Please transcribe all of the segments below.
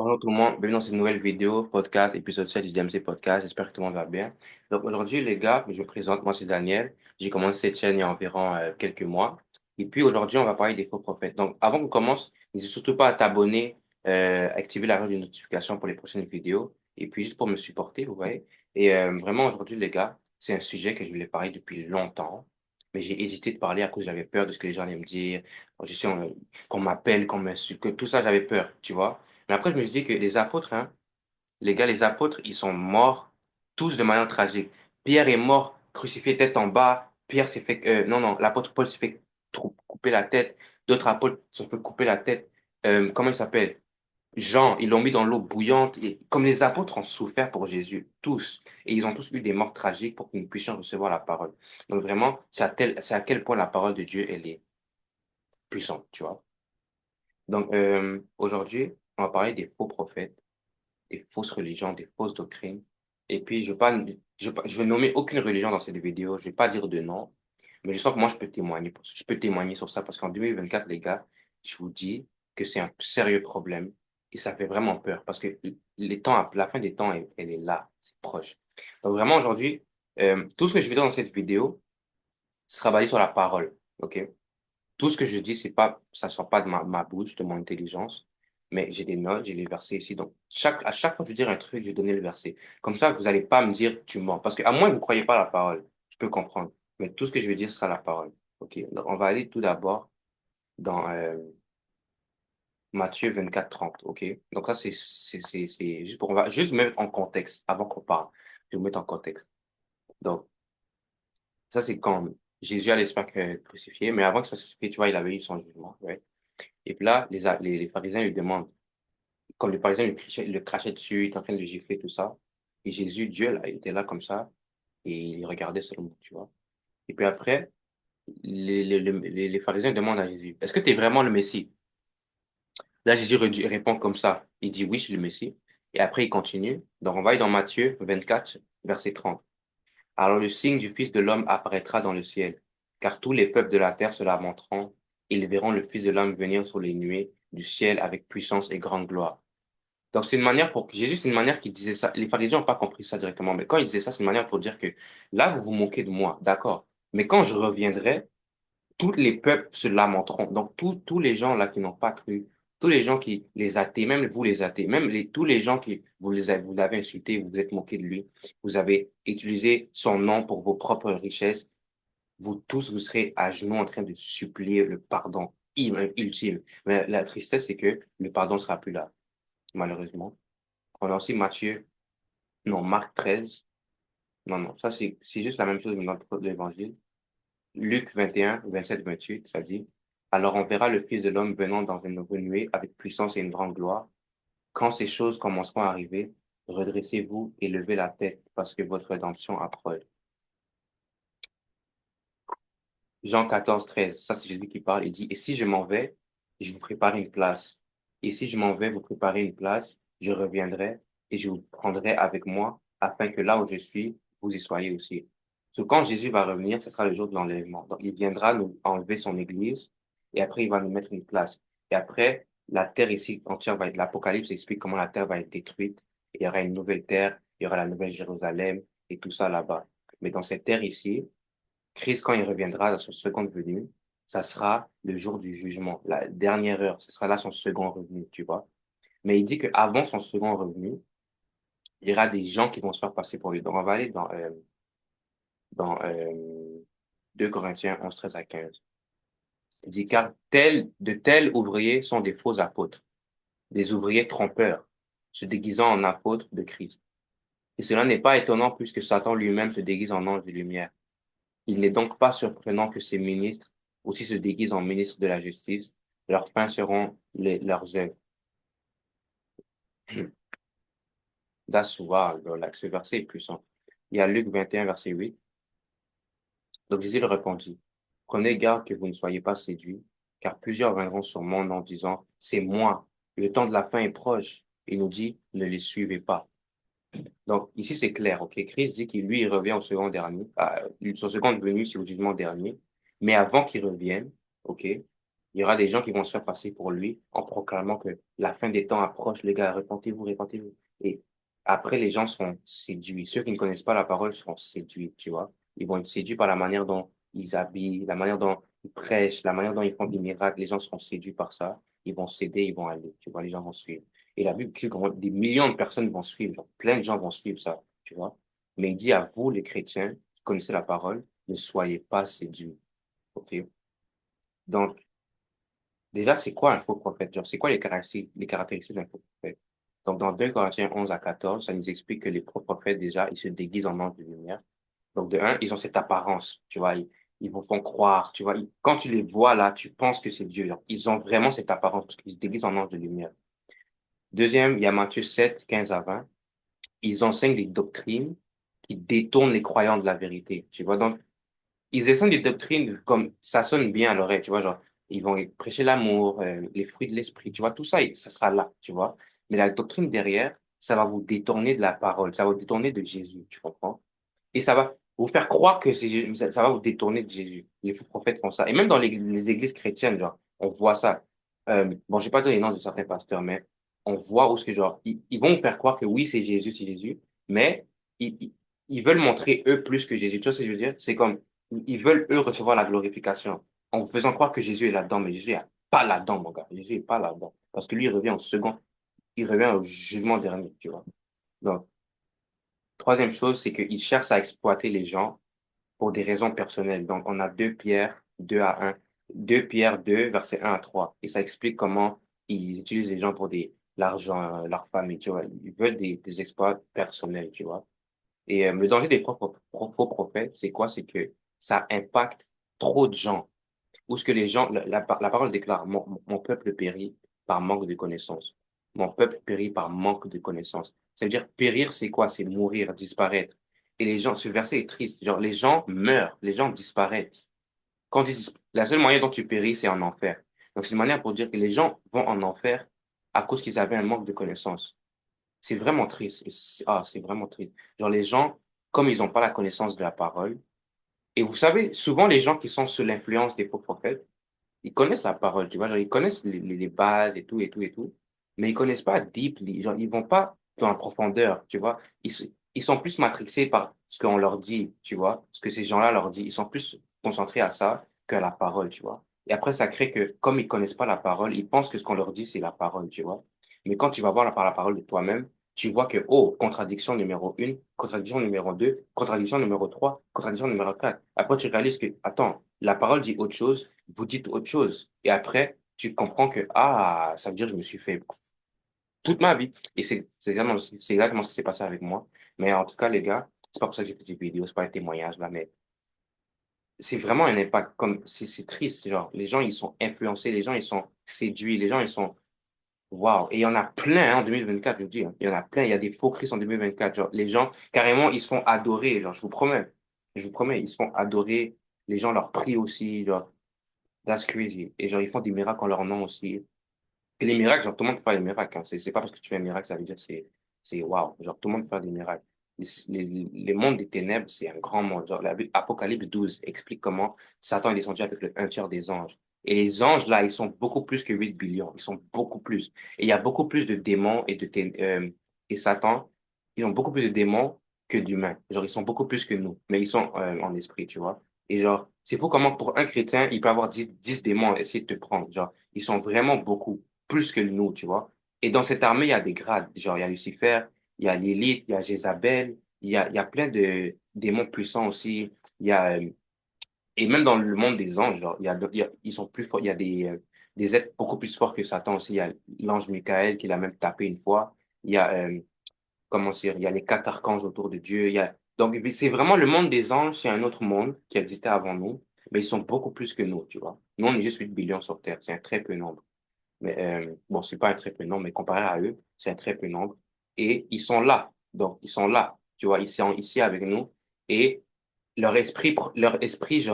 Bonjour tout le monde, bienvenue dans cette nouvelle vidéo, podcast, épisode 7 du DMC Podcast. J'espère que tout le monde va bien. Donc aujourd'hui, les gars, je me présente, moi c'est Daniel. J'ai commencé cette chaîne il y a environ quelques mois. Et puis aujourd'hui, on va parler des faux prophètes. Donc avant qu'on commence, n'hésite surtout pas à t'abonner, activer la cloche de notification pour les prochaines vidéos. Et puis juste pour me supporter, vous voyez. Et vraiment aujourd'hui, les gars, c'est un sujet que je voulais parler depuis longtemps. Mais j'ai hésité de parler à cause j'avais peur de ce que les gens allaient me dire. Je sais, qu'on m'appelle, qu'on m'insulte, que tout ça, j'avais peur, tu vois. Mais après, je me suis dit que les apôtres, hein, les gars, les apôtres, ils sont morts tous de manière tragique. Pierre est mort, crucifié tête en bas. Pierre s'est fait, non, non, l'apôtre Paul s'est fait couper la tête. D'autres apôtres se sont fait couper la tête. Comment il s'appelle? Jean, ils l'ont mis dans l'eau bouillante. Et comme les apôtres ont souffert pour Jésus, tous. Et ils ont tous eu des morts tragiques pour que nous puissions recevoir la parole. Donc vraiment, c'est à quel point la parole de Dieu, elle est puissante, tu vois. Donc aujourd'hui, on va parler des faux prophètes, des fausses religions, des fausses doctrines. Et puis, je vais nommer aucune religion dans cette vidéo. Je vais pas dire de nom, mais je sens que moi, je peux témoigner sur ça parce qu'en 2024, les gars, je vous dis que c'est un sérieux problème et ça fait vraiment peur parce que la fin des temps, elle est là, c'est proche. Donc vraiment, aujourd'hui, tout ce que je vais dire dans cette vidéo sera basé sur la parole, ok? Tout ce que je dis, c'est pas, ça sort pas de ma bouche, de mon intelligence, mais j'ai des notes, j'ai les versets ici. Donc, à chaque fois que je dis un truc, je vais donner le verset. Comme ça, vous allez pas me dire, tu mens. Parce que, à moins que vous croyez pas à la parole, je peux comprendre. Mais tout ce que je vais dire sera la parole. OK. Donc, on va aller tout d'abord dans Matthieu 24 30. OK. Donc, ça, c'est juste on va juste mettre en contexte avant qu'on parle. Je vais vous mettre en contexte. Donc, ça, c'est quand Jésus allait se faire crucifier, mais avant que ça se crucifié, tu vois, il avait eu son jugement. Ouais. Et puis là, les pharisiens lui demandent, comme les pharisiens le crachaient dessus, il était en train de le gifler, tout ça. Et Jésus, Dieu, là, il était là comme ça, et il regardait seulement, tu vois. Et puis après, les pharisiens demandent à Jésus, est-ce que tu es vraiment le Messie? Là, Jésus répond comme ça. Il dit, oui, je suis le Messie. Et après, il continue. Donc, on va aller dans Matthieu 24 verset 30. Alors le signe du Fils de l'homme apparaîtra dans le ciel, car tous les peuples de la terre se lamenteront, et ils verront le Fils de l'homme venir sur les nuées du ciel avec puissance et grande gloire. Donc c'est une manière pour Jésus, c'est une manière qu'il disait ça. Les pharisiens n'ont pas compris ça directement, mais quand il disait ça, c'est une manière pour dire que là, vous vous moquez de moi, d'accord. Mais quand je reviendrai, tous les peuples se lamenteront. Donc tous les gens là qui n'ont pas cru, tous les gens qui les athées, même vous les athées, même tous les gens qui vous l'avez insulté, vous vous êtes moqué de lui, vous avez utilisé son nom pour vos propres richesses, vous tous, vous serez à genoux en train de supplier le pardon ultime. Mais la tristesse, c'est que le pardon sera plus là, malheureusement. On a aussi Matthieu, non, Marc 13. Non, non, ça c'est juste la même chose mais dans l'évangile. Luc 21, 27, 28, ça dit, alors on verra le Fils de l'homme venant dans une nouvelle nuée avec puissance et une grande gloire. Quand ces choses commenceront à arriver, redressez-vous et levez la tête parce que votre rédemption approche. Jean 14 13, ça c'est Jésus qui parle, il dit, et si je m'en vais, je vous prépare une place. Et si je m'en vais vous préparer une place, je reviendrai et je vous prendrai avec moi, afin que là où je suis, vous y soyez aussi. Donc, quand Jésus va revenir, ce sera le jour de l'enlèvement. Donc, il viendra nous enlever son église et après, il va nous mettre une place. Et après, la terre ici entière va être, l'Apocalypse explique comment la terre va être détruite. Il y aura une nouvelle terre, il y aura la nouvelle Jérusalem et tout ça là-bas. Mais dans cette terre ici, Christ, quand il reviendra dans son seconde venue, ça sera le jour du jugement, la dernière heure. Ce sera là son second revenu, tu vois. Mais il dit qu'avant son second revenu, il y aura des gens qui vont se faire passer pour lui. Donc, on va aller dans 2 Corinthiens 11 13 à 15. Il dit, car de tels ouvriers sont des faux apôtres, des ouvriers trompeurs, se déguisant en apôtres de Christ. Et cela n'est pas étonnant puisque Satan lui-même se déguise en ange de lumière. Il n'est donc pas surprenant que ces ministres aussi se déguisent en ministres de la justice. Leurs fins seront leurs œuvres. That's wow, bro. Like, ce verset est puissant. Il y a Luc 21, verset 8. Donc Jésus leur répondit, prenez garde que vous ne soyez pas séduits, car plusieurs viendront sur mon nom en disant, c'est moi, le temps de la fin est proche. Il nous dit, ne les suivez pas. Donc ici c'est clair, ok? Christ dit qu'il lui il revient au second dernier, son second venue, c'est au jugement dernier. Mais avant qu'il revienne, ok? Il y aura des gens qui vont se faire passer pour lui en proclamant que la fin des temps approche, les gars, repentez-vous, repentez-vous. Et après, les gens seront séduits. Ceux qui ne connaissent pas la parole seront séduits, tu vois. Ils vont être séduits par la manière dont ils habillent, la manière dont ils prêchent, la manière dont ils font des miracles. Les gens seront séduits par ça. Ils vont céder, ils vont aller, tu vois, les gens vont suivre. Et la Bible dit que des millions de personnes vont suivre, genre, plein de gens vont suivre ça, tu vois. Mais il dit à vous, les chrétiens, qui connaissez la parole, ne soyez pas séduits, ok? Donc, déjà, c'est quoi un faux prophète? Genre, c'est quoi les caractéristiques d'un faux prophète? Donc, dans 2 Corinthiens 11 à 14, ça nous explique que les faux prophètes, déjà, ils se déguisent en anges de lumière. Donc, de un, ils ont cette apparence, tu vois, ils vous font croire, tu vois. Quand tu les vois là, tu penses que c'est Dieu. Genre, ils ont vraiment cette apparence parce qu'ils se déguisent en anges de lumière. Deuxième, il y a Matthieu 7 15 à 20. Ils enseignent des doctrines qui détournent les croyants de la vérité, tu vois. Donc, ils essaient des doctrines comme ça sonne bien à l'oreille, tu vois, genre, ils vont prêcher l'amour, les fruits de l'esprit, tu vois, tout ça, ça sera là, tu vois. Mais la doctrine derrière, ça va vous détourner de la parole, ça va vous détourner de Jésus, tu comprends? Et ça va vous faire croire que ça va vous détourner de Jésus. Les faux prophètes font ça. Et même dans les églises chrétiennes, genre, on voit ça. Bon, je vais pas dire les noms de certains pasteurs, mais on voit où ce que, genre, ils vont vous faire croire que oui, c'est Jésus, mais ils, ils, ils veulent montrer eux plus que Jésus. Tu vois ce que je veux dire? C'est comme, ils veulent eux recevoir la glorification en vous faisant croire que Jésus est là-dedans, mais Jésus n'est pas là-dedans, mon gars. Jésus n'est pas là-dedans. Parce que lui, il revient au second, il revient au jugement dernier, tu vois. Donc, troisième chose, c'est qu'ils cherchent à exploiter les gens pour des raisons personnelles. Donc, on a 2 Pierre 2 à 1, 2 Pierre 2, versets 1 à 3. Et ça explique comment ils utilisent les gens pour l'argent, leur famille, tu vois. Ils veulent des exploits personnels, tu vois. Et le danger des faux prophètes, c'est quoi? C'est que ça impacte trop de gens. Ou ce que les gens, la parole déclare, mon peuple périt par manque de connaissance. Mon peuple périt par manque de connaissance. Ça veut dire périr, c'est quoi? C'est mourir, disparaître. Et les gens, ce verset est triste. Genre, les gens meurent, les gens disparaissent. La seule moyen dont tu péris, c'est en enfer. Donc, c'est une manière pour dire que les gens vont en enfer à cause qu'ils avaient un manque de connaissance. C'est vraiment triste. C'est vraiment triste. Genre, les gens, comme ils n'ont pas la connaissance de la parole, et vous savez, souvent, les gens qui sont sous l'influence des faux prophètes, ils connaissent la parole, tu vois, genre, ils connaissent les bases et tout, et tout, et tout, mais ils connaissent pas deeply, genre, ils vont pas dans la profondeur, tu vois. Ils sont plus matrixés par ce qu'on leur dit, tu vois, ce que ces gens-là leur disent. Ils sont plus concentrés à ça qu'à la parole, tu vois. Et après, ça crée que, comme ils connaissent pas la parole, ils pensent que ce qu'on leur dit, c'est la parole, tu vois. Mais quand tu vas voir par la parole de toi-même, tu vois que, oh, contradiction numéro 1, contradiction numéro 2, contradiction numéro 3, contradiction numéro 4. Après, tu réalises que, attends, la parole dit autre chose, vous dites autre chose. Et après, tu comprends que, ah, ça veut dire que je me suis fait toute ma vie. Et c'est exactement ce qui s'est passé avec moi. Mais en tout cas, les gars, c'est pas pour ça que j'ai fait cette vidéo, c'est pas un témoignage là, mais c'est vraiment un impact. Comme, c'est triste, genre, les gens, ils sont influencés, les gens, ils sont séduits, les gens, ils sont, waouh. Et il y en a plein, hein, en 2024, je vous dis, hein. Il y en a plein, il y a des faux Christ en 2024. Genre, les gens, carrément, ils se font adorer, genre, je vous promets, ils se font adorer. Les gens leur prient aussi, genre, that's crazy. Et genre, ils font des miracles en leur nom aussi. Et les miracles, genre, tout le monde peut faire des miracles, hein. C'est pas parce que tu fais un miracle, ça veut dire que c'est waouh. Genre, tout le monde peut faire des miracles. Les mondes des ténèbres, c'est un grand monde. Genre, Apocalypse 12 explique comment Satan est descendu avec le un tiers des anges. Et les anges, là, ils sont beaucoup plus que 8 billions. Ils sont beaucoup plus. Et il y a beaucoup plus de démons et Satan, ils ont beaucoup plus de démons que d'humains. Genre, ils sont beaucoup plus que nous. Mais ils sont en esprit, tu vois. Et genre, c'est fou comment pour un chrétien, il peut avoir 10 démons essayer de te prendre. Genre, ils sont vraiment beaucoup plus que nous, tu vois. Et dans cette armée, il y a des grades. Genre, il y a Lucifer, il y a Lilith, il y a Jézabel, il y a plein de démons puissants aussi. Et même dans le monde des anges, genre, ils sont plus forts. Il y a des êtres beaucoup plus forts que Satan aussi. Il y a l'ange Michael qui l'a même tapé une fois. Il y a, comment dire, il y a les 4 archanges autour de Dieu. Donc, c'est vraiment le monde des anges, c'est un autre monde qui existait avant nous, mais ils sont beaucoup plus que nous, tu vois. Nous, on est juste 8 billions sur Terre. C'est un très peu nombre. Mais bon, c'est pas un très peu nombre, mais comparé à eux, c'est un très peu nombre. Et ils sont là. Donc, ils sont là. Tu vois, ils sont ici avec nous. Et genre, leur esprit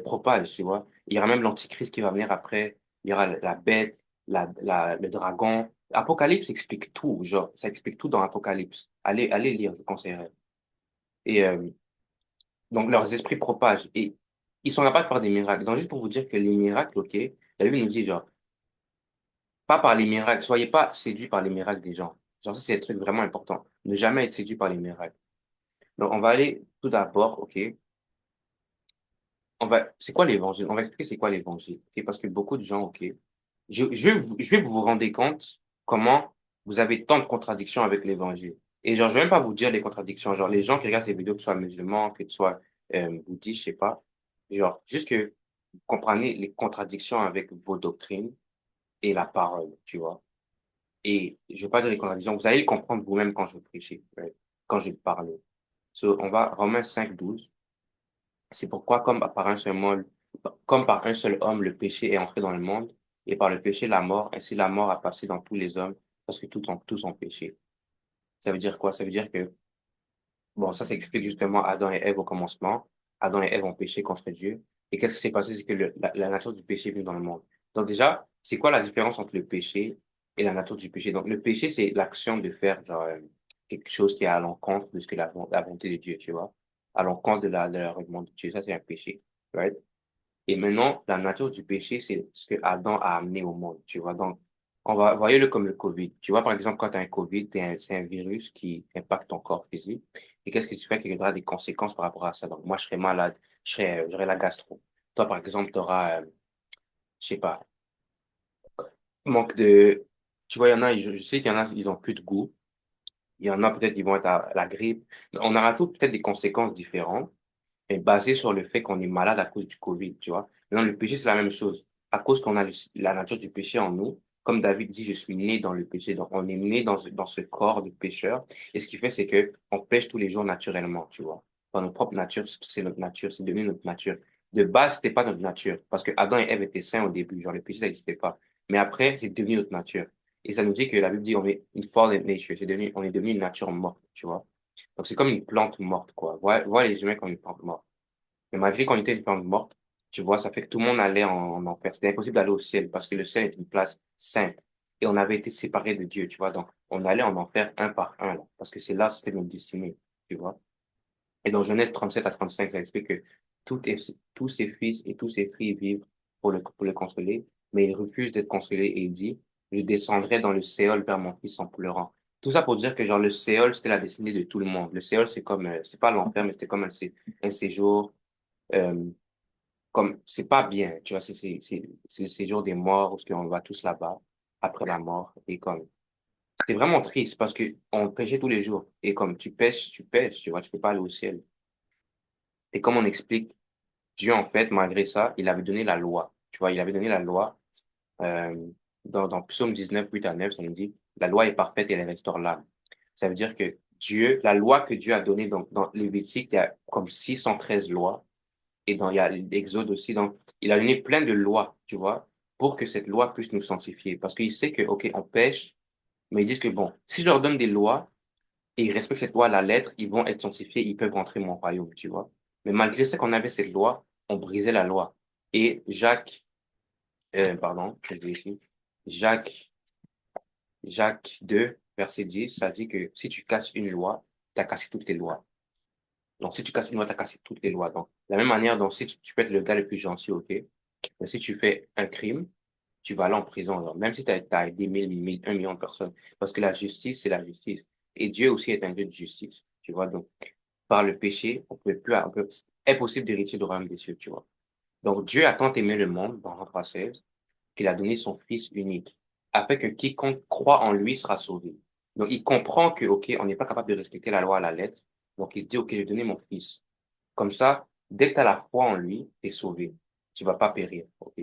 propage, tu vois. Il y aura même l'antichrist qui va venir après. Il y aura la bête, le dragon. Apocalypse explique tout, genre, ça explique tout dans Apocalypse. Allez lire, je conseillerais. Et donc, leurs esprits propagent. Et Ils sont capables de faire des miracles. Donc, juste pour vous dire que les miracles, ok, la Bible nous dit, genre, pas par les miracles, soyez pas séduits par les miracles des gens. Genre, ça, c'est un truc vraiment important. Ne jamais être séduit par les miracles. Donc, on va aller tout d'abord, ok, c'est quoi l'évangile? On va expliquer c'est quoi l'évangile, ok, parce que beaucoup de gens, ok, je vais vous rendre compte comment vous avez tant de contradictions avec l'évangile. Et genre, je vais même pas vous dire les contradictions. Genre, les gens qui regardent ces vidéos, que ce soit musulmans, que ce soit bouddhistes, je sais pas, genre, juste que vous comprenez les contradictions avec vos doctrines et la parole, tu vois. Et je vais pas dire les contradictions, vous allez les comprendre vous-même quand je vais prêcher, right? Quand je vais parler. So, on va, Romains 5:12. C'est pourquoi, comme par un seul homme, le péché est entré dans le monde, et par le péché, la mort, ainsi la mort a passé dans tous les hommes, parce que tous ont péché. Ça veut dire quoi? Ça veut dire que, bon, ça s'explique justement Adam et Ève au commencement. Adam et Ève ont péché contre Dieu. Et qu'est-ce qui s'est passé? C'est que la nature du péché est venue dans le monde. Donc déjà, c'est quoi la différence entre le péché et la nature du péché? Donc le péché, c'est l'action de faire genre, quelque chose qui est à l'encontre de ce que la volonté de Dieu, tu vois, à l'encontre de la règlement de Dieu. Ça, c'est un péché. Right? Et maintenant, la nature du péché, c'est ce que Adam a amené au monde, tu vois. Donc, voyez-le comme le COVID. Tu vois, par exemple, quand tu as un COVID, c'est un virus qui impacte ton corps physique. Et qu'est-ce que tu fais? Qu'il y aura des conséquences par rapport à ça. Donc, moi, je serais malade, j'aurais la gastro. Toi, par exemple, tu auras, je sais pas, manque de, tu vois, il y en a, je sais qu'il y en a, ils ont plus de goût. Il y en a peut-être, ils vont être à la grippe. On aura tous peut-être des conséquences différentes est basé sur le fait qu'on est malade à cause du Covid, tu vois. Maintenant, le péché, c'est la même chose. À cause qu'on a la nature du péché en nous, comme David dit, je suis né dans le péché. Donc, on est né dans ce corps de pécheur. Et ce qui fait, c'est que on pêche tous les jours naturellement, tu vois. Dans notre propre nature, c'est notre nature, c'est devenu notre nature. De base, c'était pas notre nature. Parce que Adam et Ève étaient saints au début. Genre, le péché, ça n'existait pas. Mais après, c'est devenu notre nature. Et ça nous dit que la Bible dit, on est une fallen nature. On est devenu une nature morte, tu vois. Donc, c'est comme une plante morte, quoi. Vois les humains comme une plante morte. Mais malgré qu'on était une plante morte, tu vois, ça fait que tout le monde allait en enfer. C'était impossible d'aller au ciel parce que le ciel est une place sainte. Et on avait été séparés de Dieu, tu vois. Donc, on allait en enfer un par un, là, parce que c'est là, c'était notre destinée, tu vois. Et dans Genèse 37 à 35, ça explique que tous ses fils et tous ses filles vivent pour le consoler, mais il refuse d'être consolé et il dit, je descendrai dans le Séol vers mon fils en pleurant. Tout ça pour dire que, genre, le Séol, c'était la destinée de tout le monde. Le Séol, c'est comme, c'est pas l'enfer, mais c'était comme un séjour, euh, comme c'est pas bien, tu vois, c'est le séjour des morts où ce qu'on va tous là-bas après la mort et comme c'est vraiment triste parce que on pêchait tous les jours et comme tu pêches, tu vois, tu peux pas aller au ciel. Et comme on explique, Dieu en fait, malgré ça, il avait donné la loi, tu vois, il avait donné la loi euh, dans Psaume 19 8 à 9, ça nous dit la loi est parfaite et elle restaure l'âme. Ça veut dire que la loi que Dieu a donnée dans Lévitique, il y a comme 613 lois. Et il y a l'Exode aussi. Donc, il a donné plein de lois, tu vois, pour que cette loi puisse nous sanctifier. Parce qu'il sait que, OK, on pêche, mais ils disent que, bon, si je leur donne des lois et ils respectent cette loi à la lettre, ils vont être sanctifiés, ils peuvent rentrer dans mon royaume, tu vois. Mais malgré ça qu'on avait cette loi, on brisait la loi. Et pardon, je vais ici, Jacques, Jacques 2 verset 10, ça dit que si tu casses une loi, tu as cassé toutes les lois. Donc, si tu casses une loi, tu as cassé toutes les lois. Donc, de la même manière, donc, si tu peux être le gars le plus gentil, OK, mais si tu fais un crime, tu vas aller en prison, alors, même si tu as aidé 1 million de personnes. Parce que la justice, c'est la justice. Et Dieu aussi est un Dieu de justice. Tu vois, donc, par le péché, c'est impossible d'hériter du royaume des cieux, tu vois. Donc, Dieu a tant aimé le monde, dans Jean 3,16, qu'il a donné son Fils unique, afin que quiconque croit en lui sera sauvé. Donc, il comprend que, OK, on n'est pas capable de respecter la loi à la lettre. Donc, il se dit, OK, j'ai donné mon Fils. Comme ça, dès que tu as la foi en lui, tu es sauvé. Tu vas pas périr. OK?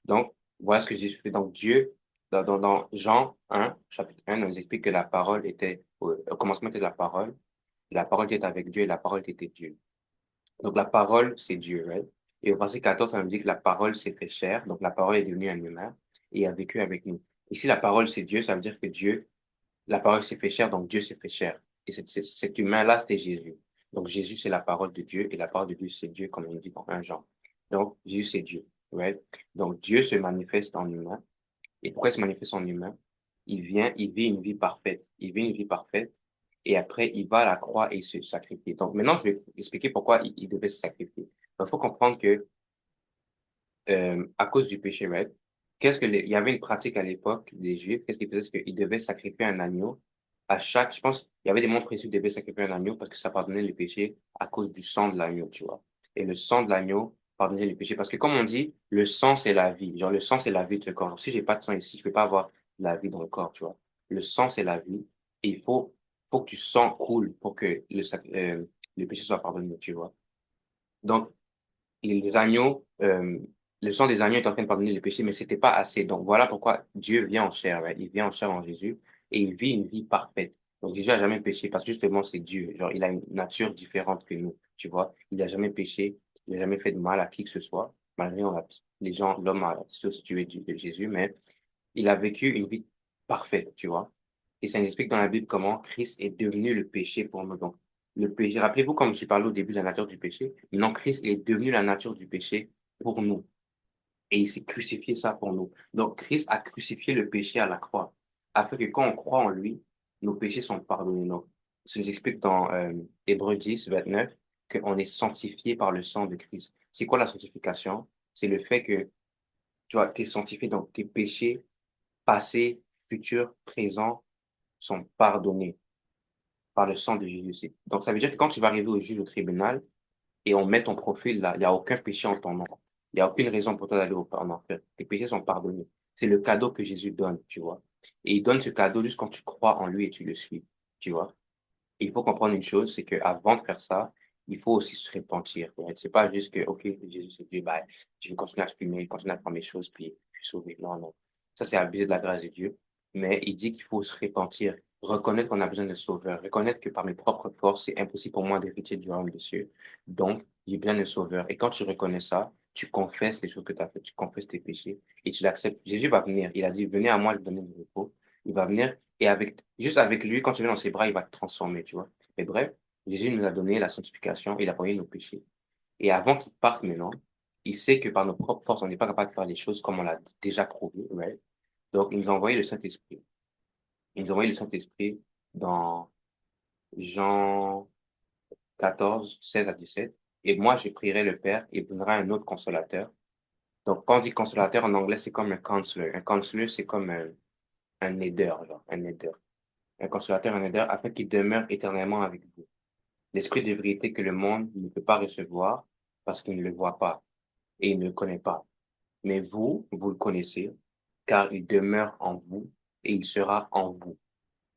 Donc, voilà ce que Jésus fait. Donc, Dieu, dans Jean 1, chapitre 1, nous explique que la parole était, au commencement était la parole était avec Dieu et la parole était Dieu. Donc, la parole, c'est Dieu, right? Et au verset 14, ça nous dit que la parole s'est fait chair. Donc, la parole est devenue un humain et a vécu avec nous. Ici, la parole, c'est Dieu. Ça veut dire que la parole s'est fait chair, donc Dieu s'est fait chair. Et cet humain-là, c'était Jésus. Donc Jésus, c'est la parole de Dieu, et la parole de Dieu, c'est Dieu, comme on dit dans 1 Jean. Donc Jésus, c'est Dieu. Right? Donc Dieu se manifeste en humain. Et pourquoi il se manifeste en humain? Il vient, il vit une vie parfaite. Il vit une vie parfaite. Et après, il va à la croix et il se sacrifie. Donc maintenant, je vais expliquer pourquoi il devait se sacrifier. Il faut comprendre que à cause du péché, right? Il y avait une pratique à l'époque des Juifs, qu'est-ce qu'ils faisaient? C'est qu'ils devaient sacrifier un agneau à chaque, je pense, il y avait des moments précis où ils devaient sacrifier un agneau parce que ça pardonnait les péchés à cause du sang de l'agneau, tu vois. Et le sang de l'agneau pardonnait les péchés parce que comme on dit, le sang c'est la vie. Genre le sang c'est la vie de ce corps. Donc, si j'ai pas de sang ici, je peux pas avoir la vie dans le corps, tu vois. Le sang c'est la vie et faut que tu sang coule pour que le péché soit pardonné, tu vois. Donc, les agneaux, le sang des agneaux est en train de pardonner les péchés, mais c'était pas assez. Donc voilà pourquoi Dieu vient en chair, right? Il vient en chair en Jésus et il vit une vie parfaite. Donc Jésus a jamais péché parce que justement c'est Dieu. Genre il a une nature différente que nous, tu vois. Il a jamais péché, il a jamais fait de mal à qui que ce soit. Malgré les gens, l'homme a substitué Jésus, mais il a vécu une vie parfaite, tu vois. Et ça nous explique dans la Bible comment Christ est devenu le péché pour nous. Donc, le péché, rappelez-vous, comme j'ai parlé au début de la nature du péché, maintenant Christ est devenu la nature du péché pour nous. Et il s'est crucifié ça pour nous. Donc, Christ a crucifié le péché à la croix, afin que quand on croit en lui, nos péchés sont pardonnés. Donc, ça nous explique dans Hébreux 10, 29, qu'on est sanctifié par le sang de Christ. C'est quoi la sanctification? C'est le fait que, tu vois, tu es sanctifié, donc tes péchés passé, futur, présent sont pardonnés par le sang de Jésus. Donc, ça veut dire que quand tu vas arriver au juge, au tribunal, et on met ton profil là, il n'y a aucun péché en ton nom. Il n'y a aucune raison pour toi d'aller en enfer. Tes péchés sont pardonnés. C'est le cadeau que Jésus donne, tu vois. Et il donne ce cadeau juste quand tu crois en lui et tu le suis, tu vois. Et il faut comprendre une chose, c'est qu'avant de faire ça, il faut aussi se repentir. Ouais. C'est pas juste que, OK, Jésus, c'est Dieu, bah, je vais continuer à fumer, continuer à faire mes choses, puis je suis sauvé. Non, non. Ça, c'est abuser de la grâce de Dieu. Mais il dit qu'il faut se repentir, reconnaître qu'on a besoin de sauveur, reconnaître que par mes propres forces, c'est impossible pour moi d'hériter du royaume des cieux. Donc, j'ai besoin de sauveur. Et quand tu reconnais ça, tu confesses les choses que tu as faites, tu confesses tes péchés et tu l'acceptes. Jésus va venir. Il a dit, venez à moi, je vais donner du repos. Il va venir et juste avec lui, quand tu viens dans ses bras, il va te transformer, tu vois. Mais bref, Jésus nous a donné la sanctification, il a pardonné nos péchés. Et avant qu'il parte maintenant, il sait que par nos propres forces, on n'est pas capable de faire les choses comme on l'a déjà prouvé, right? Donc, il nous a envoyé le Saint-Esprit. Il nous a envoyé le Saint-Esprit dans Jean 14, 16 à 17. Et moi, je prierai le Père, il donnera un autre consolateur. Donc, quand on dit consolateur en anglais, c'est comme un counselor. Un counselor, c'est comme un aideur, genre, un aideur. Un consolateur, un aideur, afin qu'il demeure éternellement avec vous. L'esprit de vérité que le monde ne peut pas recevoir parce qu'il ne le voit pas et il ne le connaît pas. Mais vous, vous le connaissez, car il demeure en vous et il sera en vous.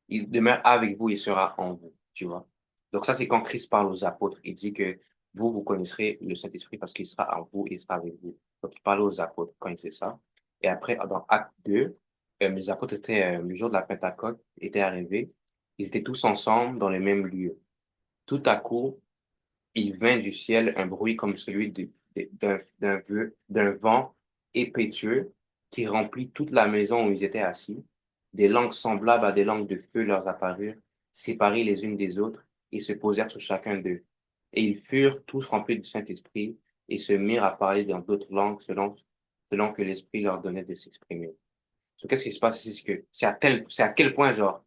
Il demeure avec vous, il sera en vous, tu vois. Donc ça, c'est quand Christ parle aux apôtres. Il dit que vous connaîtrez le Saint-Esprit parce qu'il sera en vous et il sera avec vous. Donc il parle aux apôtres quand il fait ça. Et après, dans Acte 2, les apôtres étaient, le jour de la Pentecôte, étaient arrivés. Ils étaient tous ensemble dans le même lieu. Tout à coup, il vint du ciel un bruit comme celui d'un vent impétueux qui remplit toute la maison où ils étaient assis. Des langues semblables à des langues de feu leur apparurent, séparées les unes des autres, et se posèrent sur chacun d'eux. Et ils furent tous remplis du Saint-Esprit et se mirent à parler dans d'autres langues selon que l'Esprit leur donnait de s'exprimer. Donc, qu'est-ce qui se passe ici? C'est que c'est à quel point, genre,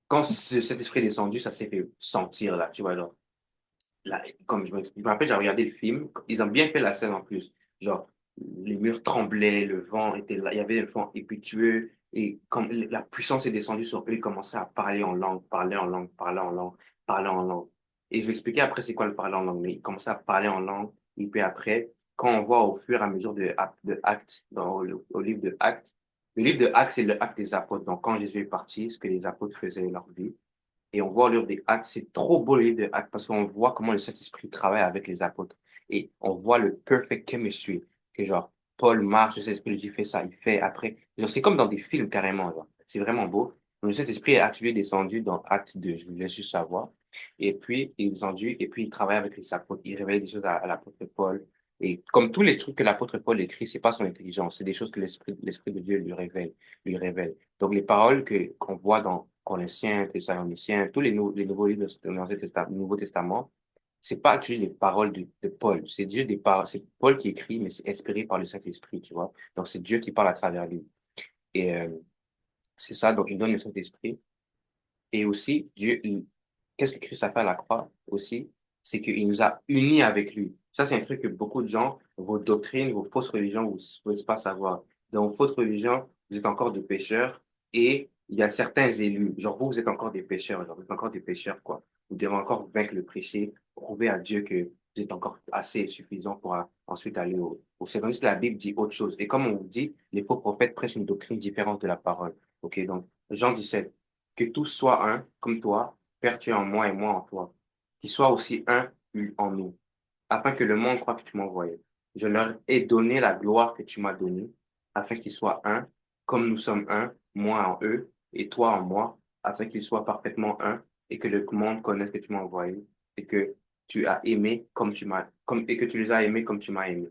quand cet esprit est descendu, ça s'est fait sentir là, tu vois, genre comme je me rappelle, j'ai regardé le film, ils ont bien fait la scène en plus. Genre, les murs tremblaient, le vent était là, il y avait un vent impétueux, et comme la puissance est descendue sur eux, ils commençaient à parler en langue, parler en langue, parler en langue, parler en langue. Et je vais expliquer après c'est quoi le parler en langue, mais ils commençaient à parler en langue, et puis après, quand on voit au fur et à mesure de Actes, au livre de Actes, le livre de Actes, c'est le acte des apôtres. Donc, quand Jésus est parti, ce que les apôtres faisaient de leur vie, et on voit le livre des Actes, c'est trop beau le livre des Actes parce qu'on voit comment le Saint-Esprit travaille avec les apôtres. Et on voit le perfect chemistry, que genre, Paul marche, le Saint-Esprit lui dit fais ça, il fait après. Genre, c'est comme dans des films carrément, genre. C'est vraiment beau. Le Saint-Esprit est actuellement descendu dans Acte 2, je voulais juste savoir. Et puis, il est descendu, et puis il travaille avec les apôtres, il révèle des choses à l'apôtre Paul. Et comme tous les trucs que l'apôtre Paul écrit, c'est pas son intelligence, c'est des choses que l'Esprit de Dieu lui révèle. Donc, les paroles qu'on voit dans Colossiens, Thessaloniciens, tous les nouveaux livres de l'Ancien Testament, Nouveau Testament, c'est pas actually les paroles de Paul. C'est Dieu des paroles. C'est Paul qui écrit, mais c'est inspiré par le Saint-Esprit, tu vois. Donc, c'est Dieu qui parle à travers lui. Et c'est ça. Donc, il donne le Saint-Esprit. Et aussi, qu'est-ce que Christ a fait à la croix aussi? c'est qu'il nous a unis avec lui. Ça, c'est un truc que beaucoup de gens, vos doctrines, vos fausses religions, vous ne pouvez pas savoir. Dans vos fausses religions, vous êtes encore des pécheurs et il y a certains élus. Genre, vous êtes encore des pécheurs. Genre, vous êtes encore des pécheurs, quoi. Vous devez encore vaincre le péché, prouver à Dieu que vous êtes encore assez suffisant pour ensuite aller au ciel. Tandis que la Bible dit autre chose. Et comme on vous dit, les faux prophètes prêchent une doctrine différente de la parole. OK? Donc, Jean 17, que tous soient un, comme toi, Père, tu es en moi et moi en toi, qu'ils soient aussi un en nous, afin que le monde croit que tu m'as envoyé. Je leur ai donné la gloire que tu m'as donnée, afin qu'ils soient un, comme nous sommes un, moi en eux et toi en moi, afin qu'ils soient parfaitement un, et que le monde connaisse que tu m'as envoyé, et que tu as aimé comme tu m'as, comme, et que tu les as aimés comme tu m'as aimé.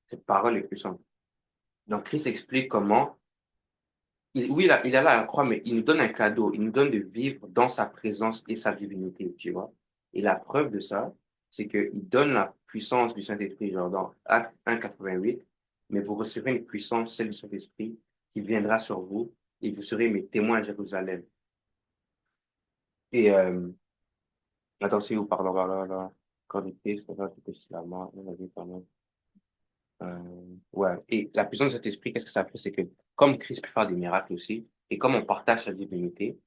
Cette parole est puissante. Donc, Christ explique comment oui, il est là à la croix, mais il nous donne un cadeau. Il nous donne de vivre dans sa présence et sa divinité, tu vois. Et la preuve de ça, c'est qu'il donne la puissance du Saint-Esprit, genre dans Acte 1,88, mais vous recevrez une puissance, celle du Saint-Esprit, qui viendra sur vous, et vous serez mes témoins à Jérusalem. Et, attends, c'est où, pardon, là, corps de Christ, là, tout est la mort, la vie, pardon. Ouais. Et la puissance de cet esprit, qu'est-ce que ça fait? C'est que comme Christ peut faire des miracles aussi, et comme on partage sa divinité,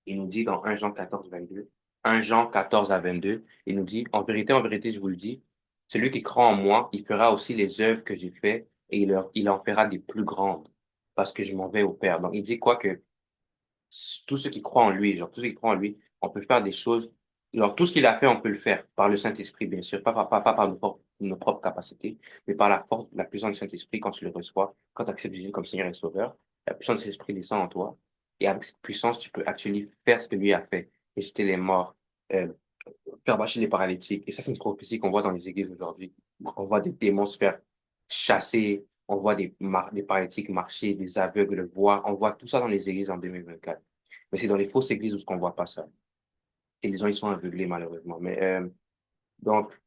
il nous dit dans 1 Jean 14, 22, 1 Jean 14 à 22, il nous dit, en vérité, je vous le dis, celui qui croit en moi, il fera aussi les œuvres que j'ai faites et il en fera des plus grandes parce que je m'en vais au Père. Donc, il dit quoi que tous ceux qui croient en lui, genre, tous ceux qui croient en lui, on peut faire des choses. Alors, tout ce qu'il a fait, on peut le faire par le Saint-Esprit, bien sûr, pas par nos propres capacités, mais par la force, la puissance du Saint-Esprit quand tu le reçois, quand tu acceptes Jésus comme Seigneur et Sauveur, la puissance de l'Esprit descend en toi. Et avec cette puissance, tu peux actually faire ce que lui a fait, ressusciter les morts, euh, faire marcher les paralytiques. Et ça, c'est une prophétie qu'on voit dans les églises aujourd'hui. On voit des démons se faire chasser, on voit des paralytiques marcher, des aveugles voir. On voit tout ça dans les églises en 2024. Mais c'est dans les fausses églises où on ne voit pas ça. Et les gens, ils sont aveuglés, malheureusement. Mais donc,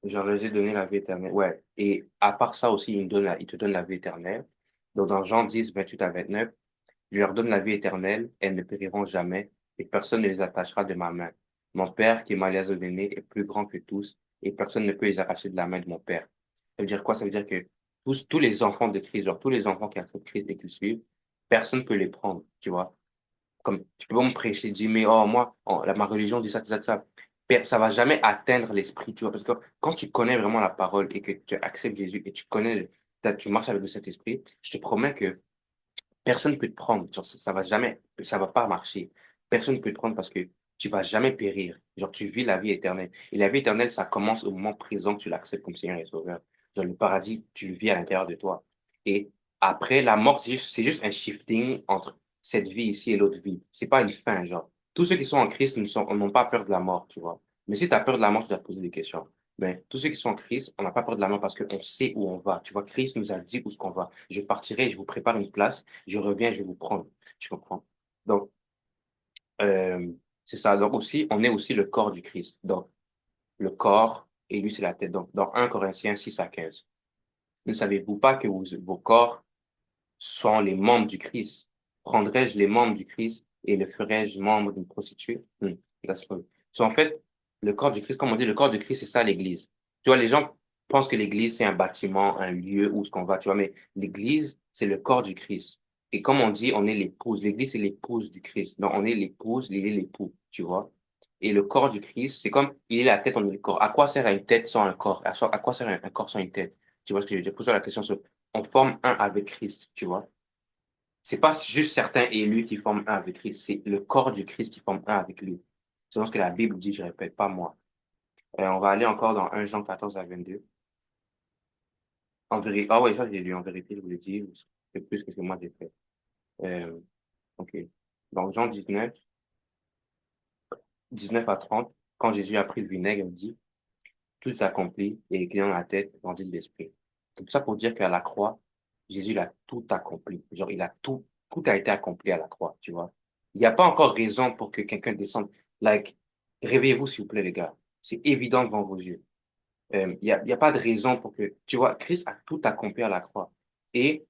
genre, les ai donné la vie éternelle. Ouais. Et à part ça aussi, il te donne la vie éternelle. Donc, dans Jean 10, 28 à 29, je leur donne la vie éternelle, elles ne périront jamais, et personne ne les attachera de ma main. Mon Père, qui m'a les donné, est plus grand que tous, et personne ne peut les arracher de la main de mon Père. Ça veut dire quoi? Ça veut dire que tous les enfants de Christ, genre tous les enfants qui acceptent Christ et qui le suivent, personne ne peut les prendre, tu vois. Comme tu peux pas me prêcher, dire, mais oh, moi, ma religion dit ça, ça, ça. Ça va jamais atteindre l'esprit, tu vois. Parce que quand tu connais vraiment la parole et que tu acceptes Jésus et tu connais, tu marches avec le Saint-Esprit, je te promets que personne ne peut te prendre. Genre, ça va jamais, ça va pas marcher. Personne ne peut te prendre parce que tu vas jamais périr. Genre, tu vis la vie éternelle. Et la vie éternelle, ça commence au moment présent que tu l'acceptes comme Seigneur et Sauveur. Genre, le paradis, tu le vis à l'intérieur de toi. Et après, la mort, c'est juste un shifting entre cette vie ici et l'autre vie. C'est pas une fin, genre. Tous ceux qui sont en Christ n'ont pas peur de la mort, tu vois. Mais si tu as peur de la mort, tu dois te poser des questions. Ben, tous ceux qui sont en Christ, on n'a pas peur de la mort parce qu'on sait où on va. Tu vois, Christ nous a dit où est-ce qu'on va. Je partirai, je vous prépare une place, je reviens, je vais vous prendre. Tu comprends? Donc, euh, c'est ça. Donc aussi, on est aussi le corps du Christ. Donc, le corps, et lui, c'est la tête. Donc, dans 1 Corinthiens 6 à 15. Ne savez-vous pas que vos corps sont les membres du Christ? Prendrais-je les membres du Christ et le ferais-je membre d'une prostituée? That's funny. So, en fait, le corps du Christ, comme on dit, le corps du Christ, c'est ça l'Église. Tu vois, les gens pensent que l'Église, c'est un bâtiment, un lieu où ce qu'on va, tu vois, mais l'Église, c'est le corps du Christ. Et comme on dit, on est l'épouse. L'Église, c'est l'épouse du Christ. Donc, on est l'épouse, il est l'époux, tu vois. Et le corps du Christ, c'est comme, il est la tête, on est le corps. À quoi sert une tête sans un corps? À quoi sert un corps sans une tête? Tu vois ce que je veux dire? Pose-toi la question sur, on forme un avec Christ, tu vois. C'est pas juste certains élus qui forment un avec Christ, c'est le corps du Christ qui forme un avec lui. Selon ce que la Bible dit, je répète, pas moi. On va aller encore dans 1 Jean 14 à 22. En vérité, ah ouais, ça j'ai lu, en vérité, je vous l'ai dit, c'est plus que ce que moi j'ai fait. Euh, ok. Donc Jean 19, 19 à 30, quand Jésus a pris le vinaigre, il dit, tout est accompli et les clients dans la tête, grandit de l'esprit. C'est tout ça pour dire qu'à la croix, Jésus, il a tout accompli. Genre, tout a été accompli à la croix, tu vois. Il n'y a pas encore raison pour que quelqu'un descende. Like, réveillez-vous, s'il vous plaît, les gars. C'est évident devant vos yeux. Il y a pas de raison pour que, tu vois, Christ a tout accompli à la croix. Et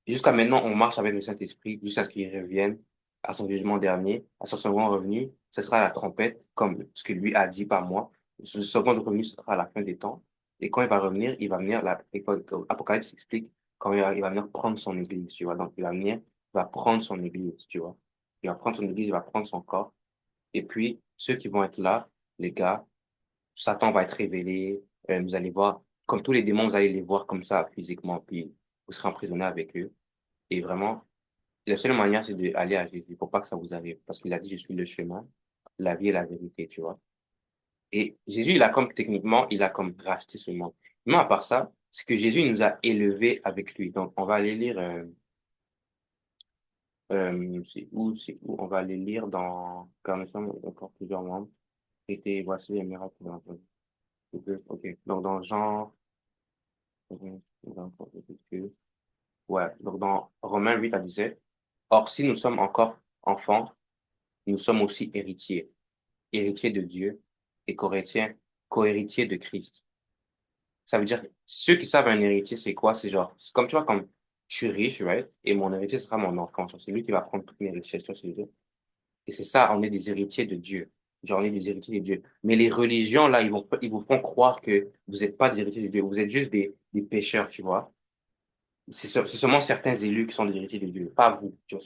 jusqu'à maintenant, on marche avec le Saint-Esprit jusqu'à ce qu'il revienne à son jugement dernier, à son second revenu, ce sera la trompette, comme ce que lui a dit par moi. Ce second revenu, ce sera à la fin des temps. Et quand il va venir, Apocalypse explique, quand il va venir prendre son église, tu vois. Donc, il va venir, il va prendre son église, tu vois. Il va prendre son église, il va prendre son corps. Et puis, ceux qui vont être là, les gars, Satan va être révélé. Vous allez voir, comme tous les démons, vous allez les voir comme ça, physiquement, puis vous serez emprisonné avec eux. Et vraiment, la seule manière, c'est d'aller à Jésus pour pas que ça vous arrive. Parce qu'il a dit, je suis le chemin, la vie et la vérité, tu vois. Et Jésus, il a comme, techniquement, il a comme racheté ce monde. Mais à part ça, c'est que Jésus il nous a élevés avec lui. Donc, on va aller lire, c'est où? On va aller lire dans, car nous sommes encore plusieurs membres. Et voici les miracles. Ok. Donc, dans Jean, ouais. Donc, dans Romains 8 à 17. Or, si nous sommes encore enfants, nous sommes aussi héritiers, héritiers de Dieu et co-héritiers de Christ. Ça veut dire, ceux qui savent un héritier, c'est quoi? C'est genre, c'est comme tu vois, comme je suis riche, right? Et mon héritier sera mon enfant. Genre, c'est lui qui va prendre toutes mes richesses, tu vois ce que je veux dire? Et c'est ça, on est des héritiers de Dieu. Genre, on est des héritiers de Dieu. Mais les religions, là, ils vous font croire que vous n'êtes pas des héritiers de Dieu. Vous êtes juste des pécheurs, tu vois? C'est seulement certains élus qui sont des héritiers de Dieu, pas vous. Tu vois,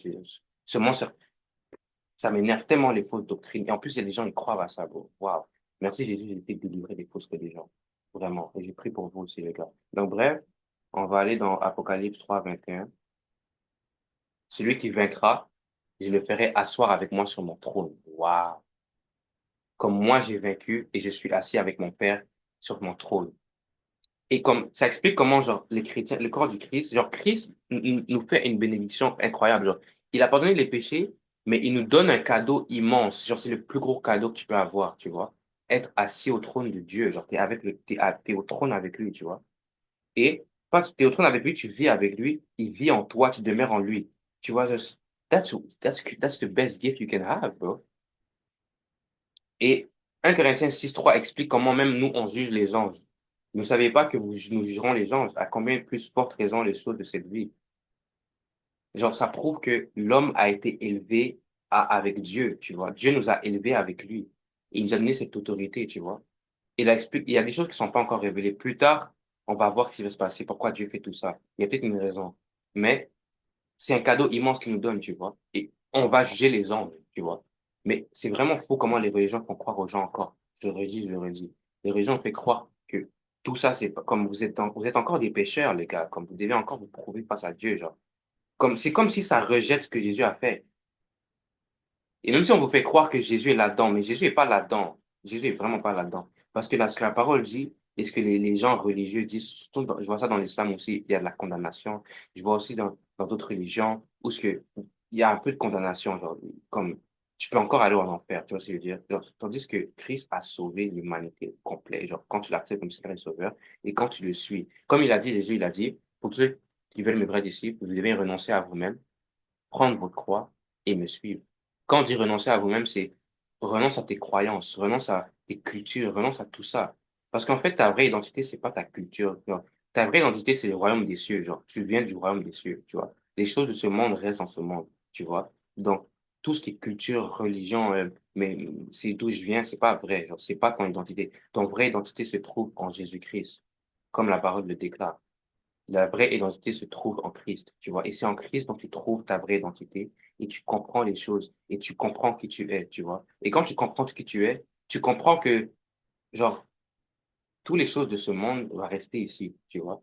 seulement ça m'énerve tellement les fausses doctrines. Et en plus, il y a des gens qui croient à ça, bro. Waouh. Merci Jésus, j'ai été délivré des fausses religions. Vraiment. Et j'ai pris pour vous aussi, les gars. Donc, bref, on va aller dans Apocalypse 3 21. Celui qui vaincra, je le ferai asseoir avec moi sur mon trône. Waouh. Comme moi, j'ai vaincu et je suis assis avec mon Père sur mon trône. Et comme ça explique comment, genre, les chrétiens, le corps du Christ, genre, Christ nous fait une bénédiction incroyable. Genre, il a pardonné les péchés, mais il nous donne un cadeau immense. Genre, c'est le plus gros cadeau que tu peux avoir, tu vois. Être assis au trône de Dieu. Genre, t'es au trône avec lui, tu vois. Et quand tu es au trône avec lui, tu vis avec lui, il vit en toi, tu demeures en lui. Tu vois, that's the best gift you can have, bro. Et 1 Corinthiens 6 3 explique comment même nous, on juge les anges. Ne savez pas que nous jugerons les anges, à combien plus forte raison les choses de cette vie. Genre, ça prouve que l'homme a été élevé avec Dieu, tu vois. Dieu nous a élevés avec lui. Il nous a donné cette autorité, tu vois. Il y a des choses qui sont pas encore révélées. Plus tard, on va voir ce qui va se passer, pourquoi Dieu fait tout ça. Il y a peut-être une raison. Mais c'est un cadeau immense qu'il nous donne, tu vois. Et on va juger les anges, tu vois. Mais c'est vraiment faux comment les religions font croire aux gens encore. Je le redis, je le redis. Les religions font croire que tout ça, c'est pas comme vous êtes encore des pécheurs, les gars. Comme vous devez encore vous prouver face à Dieu, genre. C'est comme si ça rejette ce que Jésus a fait. Et même si on vous fait croire que Jésus est là-dedans, mais Jésus est pas là-dedans. Jésus est vraiment pas là-dedans. Parce que là, ce que la parole dit, et ce que les gens religieux disent, surtout je vois ça dans l'islam aussi, il y a de la condamnation. Je vois aussi dans d'autres religions où il y a un peu de condamnation, genre, comme tu peux encore aller en enfer, tu vois ce que je veux dire? Genre, tandis que Christ a sauvé l'humanité complète, genre, quand tu l'acceptes comme Seigneur et Sauveur, et quand tu le suis. Comme il a dit, Jésus, il a dit, pour tous ceux qui veulent mes vrais disciples, vous devez renoncer à vous-même, prendre votre croix et me suivre. Quand on dit renoncer à vous-même, c'est renonce à tes croyances, renonce à tes cultures, renonce à tout ça. Parce qu'en fait, ta vraie identité, c'est pas ta culture. Genre, ta vraie identité, c'est le royaume des cieux. Genre, tu viens du royaume des cieux, tu vois. Les choses de ce monde restent dans ce monde, tu vois. Donc, tout ce qui est culture, religion, mais c'est d'où je viens, c'est pas vrai. Genre, c'est pas ton identité. Ton vraie identité se trouve en Jésus-Christ, comme la parole le déclare. La vraie identité se trouve en Christ, tu vois. Et c'est en Christ dont tu trouves ta vraie identité et tu comprends les choses et tu comprends qui tu es, tu vois. Et quand tu comprends qui tu es, tu comprends que, genre, toutes les choses de ce monde vont rester ici, tu vois.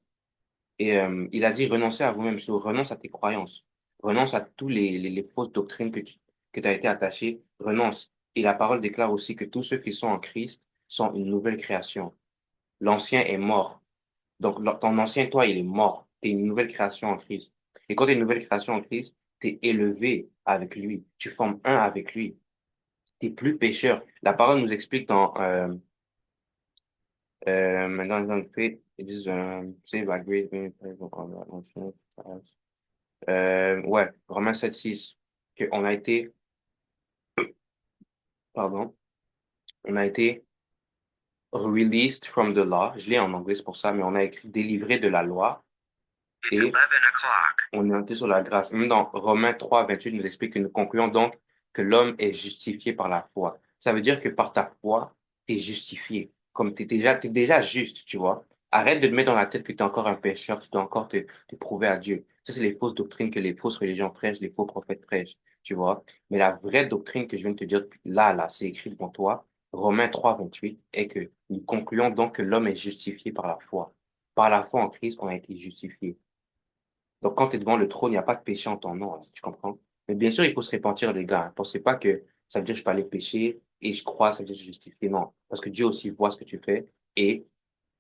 Et il a dit renoncer à vous-même, renonce à tes croyances, renonce à tous les fausses doctrines que tu as été attaché, renonce. Et la parole déclare aussi que tous ceux qui sont en Christ sont une nouvelle création. L'ancien est mort. Donc, ton ancien toi, il est mort. Tu es une nouvelle création en Christ. Et quand tu es une nouvelle création en Christ, tu es élevé avec lui. Tu formes un avec lui. Tu n'es plus pécheur. La parole nous explique maintenant, dans le fait, ils disent, save by grace, ouais, Romains 7 6 qu'on a été, pardon, on a été released from the law. Je l'ai en anglais, c'est pour ça, mais on a écrit délivré de la loi Et on est entré sur la grâce. Même dans Romains 3, 28 nous explique que nous concluons donc que l'homme est justifié par la foi. Ça veut dire que par ta foi, tu es justifié. Comme t'es déjà juste, tu vois. Arrête de te mettre dans la tête que tu es encore un pécheur, tu dois encore te prouver à Dieu. Ça, c'est les fausses doctrines que les fausses religions prêchent, les faux prophètes prêchent, tu vois. Mais la vraie doctrine que je viens de te dire là, c'est écrit devant toi, Romains 3, 28 est que nous concluons donc que l'homme est justifié par la foi. Par la foi en Christ, on a été justifié. Donc, quand tu es devant le trône, il n'y a pas de péché en ton nom, hein, tu comprends? Mais bien sûr, il faut se repentir, les gars. Ne pensez pas que ça veut dire que je peux aller pécher et je crois, ça veut dire que je suis justifié. Non. Parce que Dieu aussi voit ce que tu fais et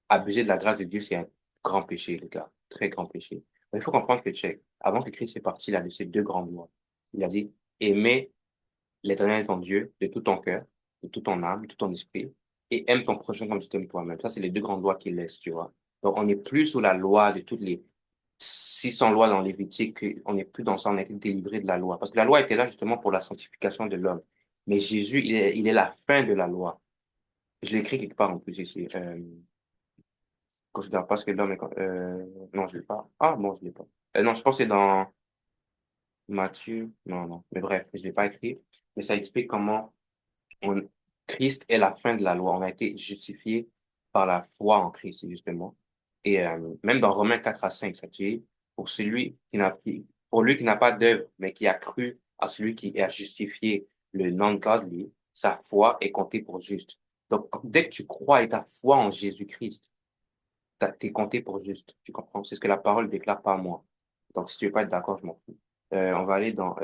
abuser de la grâce de Dieu, c'est un grand péché, les gars. Très grand péché. Mais il faut comprendre que, check, avant que Christ est parti, il a laissé deux grandes lois. Il a dit, aimez l'Éternel ton Dieu de tout ton cœur, de toute ton âme, de tout ton esprit, et aime ton prochain comme tu t'aimes toi-même. Ça, c'est les deux grandes lois qu'il laisse, tu vois. Donc, on n'est plus sous la loi de toutes les 600 lois dans Lévitique, on n'est plus dans ça, on a été délivré de la loi. Parce que la loi était là justement pour la sanctification de l'homme. Mais Jésus, il est la fin de la loi. Je l'ai écrit quelque part en plus ici. Considère pas ce que l'homme est. Non, je l'ai pas. Ah, bon, je l'ai pas. Non, je pense que c'est dans Matthieu. Non, non. Mais bref, je l'ai pas écrit. Mais ça explique comment on, Christ est la fin de la loi. On a été justifié par la foi en Christ, justement. Et même dans Romains 4 à 5, ça dit, pour lui qui n'a pas d'œuvre, mais qui a cru à celui qui a justifié le non-godly, sa foi est comptée pour juste. Donc, dès que tu crois et ta foi en Jésus-Christ, t'es compté pour juste. Tu comprends? C'est ce que la parole déclare pas moi. Donc, si tu veux pas être d'accord, je m'en fous. On va aller dans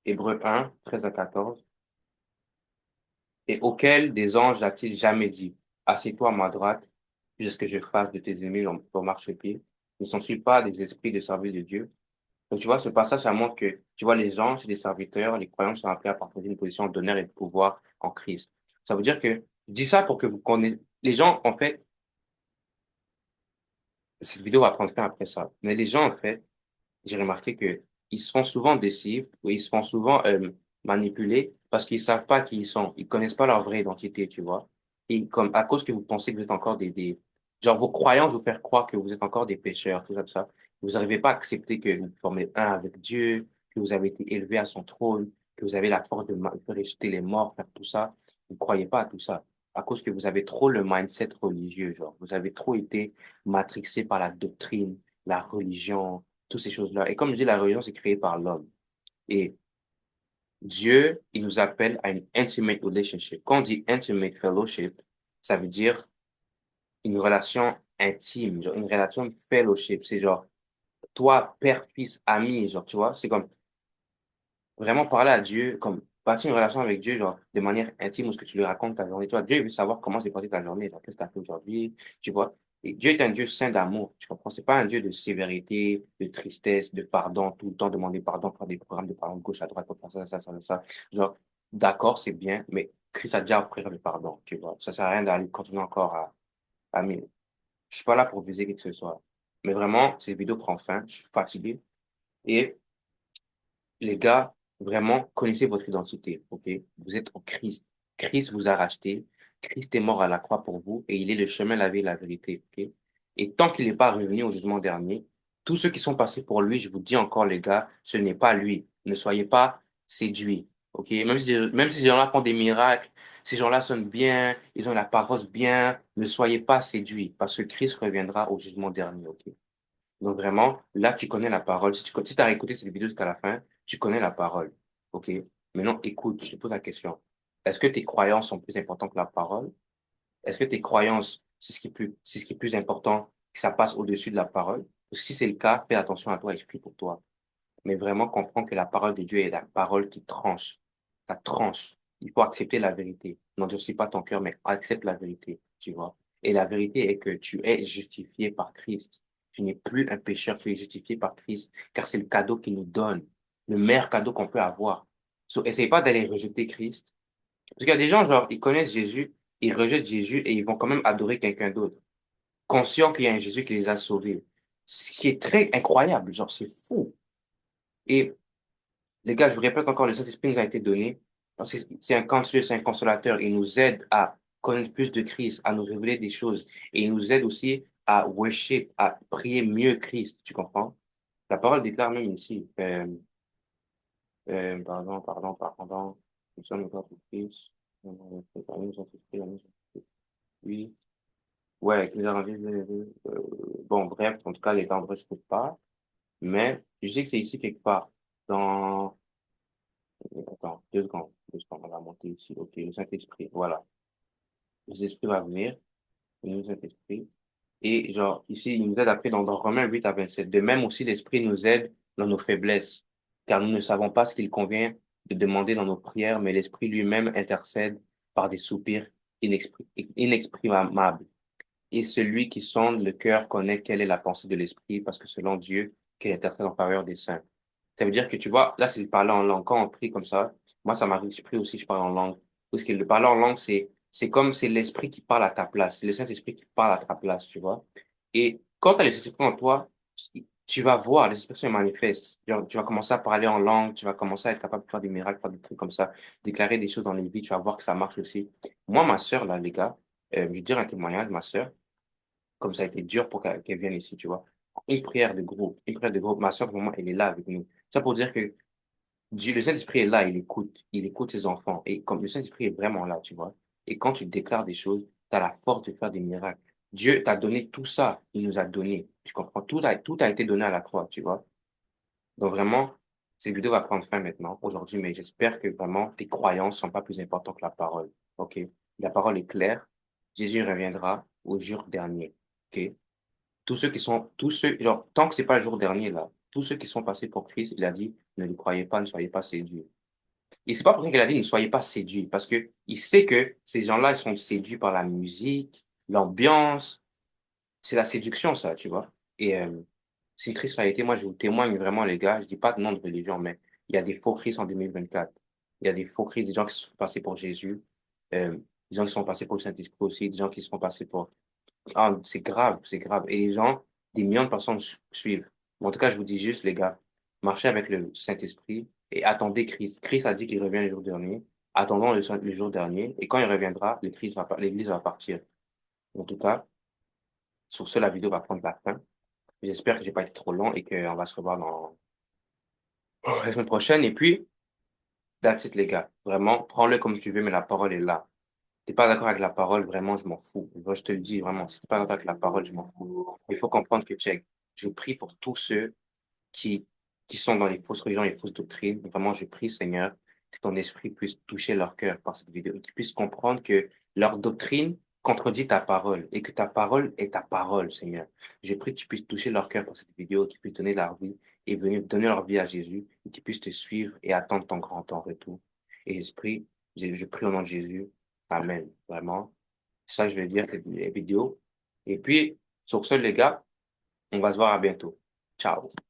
Hébreux 1, 13 à 14. Et auquel des anges a-t-il jamais dit, assieds-toi à ma droite, jusqu'à ce que je fasse de tes ennemis ton marchepied? Ne sont-ils pas des esprits de service de Dieu? Donc, tu vois, ce passage, ça montre que, tu vois, les anges, les serviteurs, les croyants sont appelés à partager une position d'honneur et de pouvoir en Christ. Ça veut dire que, je dis ça pour que vous connaissiez, les gens, en fait, cette vidéo va prendre fin après ça, mais les gens, en fait, j'ai remarqué que ils se font souvent déceiver ou ils se font souvent manipuler parce qu'ils savent pas qui ils sont. Ils connaissent pas leur vraie identité, tu vois. Et comme à cause que vous pensez que vous êtes encore genre vos croyances vous faire croire que vous êtes encore des pécheurs, tout ça, tout ça. Vous n'arrivez pas à accepter que vous formez un avec Dieu, que vous avez été élevé à son trône, que vous avez la force de ressusciter les morts, faire tout ça. Vous ne croyez pas à tout ça. À cause que vous avez trop le mindset religieux, genre. Vous avez trop été matrixé par la doctrine, la religion, toutes ces choses-là. Et comme je dis, la religion, c'est créé par l'homme. Et Dieu, il nous appelle à une intimate relationship. Quand on dit intimate fellowship, ça veut dire une relation intime, genre une relation de fellowship. C'est genre, toi, père, fils, ami, genre, tu vois, c'est comme vraiment parler à Dieu, comme bâtir une relation avec Dieu, genre, de manière intime, où ce que tu lui racontes ta journée. Tu vois, Dieu il veut savoir comment s'est passée ta journée, genre, qu'est-ce que tu as fait aujourd'hui, tu vois. Et Dieu est un Dieu saint d'amour, tu comprends? C'est pas un Dieu de sévérité, de tristesse, de pardon, tout le temps demander pardon, faire des programmes de pardon de gauche à droite pour faire ça, ça, ça, ça, ça. Genre, d'accord, c'est bien, mais Christ a déjà offert le pardon, tu vois. Ça sert à rien d'aller continuer encore mais je suis pas là pour viser qui que ce soit. Mais vraiment, cette vidéo prend fin, je suis fatigué. Et les gars, vraiment, connaissez votre identité, ok? Vous êtes en Christ. Christ vous a racheté. Christ est mort à la croix pour vous et il est le chemin, la vie et la vérité, ok? Et tant qu'il n'est pas revenu au jugement dernier, tous ceux qui sont passés pour lui, je vous dis encore, les gars, ce n'est pas lui. Ne soyez pas séduits, ok? Même si ces gens-là font des miracles, ces gens-là sonnent bien, ils ont la parole bien, ne soyez pas séduits parce que Christ reviendra au jugement dernier, ok? Donc vraiment, là, tu connais la parole. Si tu as écouté cette vidéo jusqu'à la fin, tu connais la parole. OK? Maintenant, écoute, je te pose la question. Est-ce que tes croyances sont plus importantes que la parole? Est-ce que tes croyances, c'est ce qui est plus important, que ça passe au-dessus de la parole? Si c'est le cas, fais attention à toi, esprit pour toi. Mais vraiment comprends que la parole de Dieu est la parole qui tranche. Ça tranche. Il faut accepter la vérité. N'endurcis pas ton cœur, mais accepte la vérité, tu vois. Et la vérité est que tu es justifié par Christ. Tu n'es plus un pécheur, tu es justifié par Christ, car c'est le cadeau qu'il nous donne, le meilleur cadeau qu'on peut avoir. So, essaye pas d'aller rejeter Christ. Parce qu'il y a des gens, genre, ils connaissent Jésus, ils rejettent Jésus et ils vont quand même adorer quelqu'un d'autre, conscients qu'il y a un Jésus qui les a sauvés. Ce qui est très incroyable, genre, c'est fou. Et les gars, je vous répète encore, le Saint-Esprit nous a été donné parce que c'est un conseiller, c'est un consolateur. Il nous aide à connaître plus de Christ, à nous révéler des choses. Et il nous aide aussi à worship, à prier mieux Christ, tu comprends? La parole déclare même ici, nous sommes encore pour Christ, oui, ouais, que nous avons bon, bref, en tout cas, les temps ne je trouve pas, mais je sais que c'est ici quelque part, dans, attends, 2 secondes, on va monter ici, ok, le Saint-Esprit, voilà, le Saint-Esprit va venir, le Saint-Esprit, et genre, ici, il nous aide après dans Romains 8 à 27. De même aussi, l'Esprit nous aide dans nos faiblesses, car nous ne savons pas ce qu'il convient de demander dans nos prières, mais l'Esprit lui-même intercède par des soupirs inexprimables. Et celui qui sonde le cœur connaît quelle est la pensée de l'Esprit, parce que selon Dieu, qu'il intercède en faveur des saints. Ça veut dire que tu vois, là, c'est le parler en langue. Quand on prie comme ça, moi, ça m'arrive, je prie aussi, je parle en langue. Parce que le parler en langue, c'est comme, c'est l'esprit qui parle à ta place. C'est le Saint-Esprit qui parle à ta place, tu vois. Et quand tu as l'Esprit en toi, tu vas voir, les expressions manifestent. Genre, tu vas commencer à parler en langue, tu vas commencer à être capable de faire des miracles, faire des trucs comme ça, déclarer des choses dans les vies, tu vas voir que ça marche aussi. Moi, ma sœur, là, les gars, je vais dire un témoignage, ma sœur, comme ça a été dur pour qu'elle vienne ici, tu vois. Une prière de groupe. Ma soeur, vraiment, elle est là avec nous. Ça pour dire que Dieu, le Saint-Esprit est là, il écoute ses enfants. Et comme le Saint-Esprit est vraiment là, tu vois. Et quand tu déclares des choses, tu as la force de faire des miracles. Dieu t'a donné tout ça, il nous a donné. Tu comprends? Tout a été donné à la croix, tu vois. Donc vraiment, cette vidéo va prendre fin maintenant, aujourd'hui, mais j'espère que vraiment tes croyances sont pas plus importantes que la parole. OK? La parole est claire. Jésus reviendra au jour dernier. OK? Tous ceux, genre, tant que c'est pas le jour dernier, là, tous ceux qui sont passés pour Christ, il a dit, ne le croyez pas, ne soyez pas séduits. Et c'est pas pour ça qu'il a dit, ne soyez pas séduits, parce que il sait que ces gens-là, ils sont séduits par la musique, l'ambiance. C'est la séduction, ça, tu vois. Et c'est une triste réalité. Moi, je vous témoigne vraiment, les gars, je dis pas de nom de religion, mais il y a des faux Christ en 2024. Il y a des faux Christ, des gens qui se sont passés pour Jésus, des gens qui se sont passés pour le Saint-Esprit aussi, des gens qui se sont passés pour ah, c'est grave, c'est grave. Et les gens, des millions de personnes suivent. Mais en tout cas, je vous dis juste, les gars, marchez avec le Saint-Esprit et attendez Christ. Christ a dit qu'il revient le jour dernier. Attendons le jour dernier. Et quand il reviendra, l'Église va partir. En tout cas, sur ce, la vidéo va prendre la fin. J'espère que j'ai pas été trop long et qu'on va se revoir dans la semaine prochaine. Et puis, that's it, les gars. Vraiment, prends-le comme tu veux, mais la parole est là. T'es pas d'accord avec la parole, vraiment, je m'en fous. Moi, je te le dis, vraiment, si t'es pas d'accord avec la parole, je m'en fous. Il faut comprendre que, check, je prie pour tous ceux qui, qui sont dans les fausses religions, les fausses doctrines. Vraiment, je prie, Seigneur, que ton esprit puisse toucher leur cœur par cette vidéo, et qu'ils puissent comprendre que leur doctrine contredit ta parole et que ta parole est ta parole, Seigneur. Je prie que tu puisses toucher leur cœur par cette vidéo, qu'ils puissent donner leur vie et venir donner leur vie à Jésus et qu'ils puissent te suivre et attendre ton grand temps retour. Et Esprit, je prie au nom de Jésus. Amen. Vraiment. Ça, je vais dire cette vidéo. Et puis, sur ce, les gars, on va se voir à bientôt. Ciao.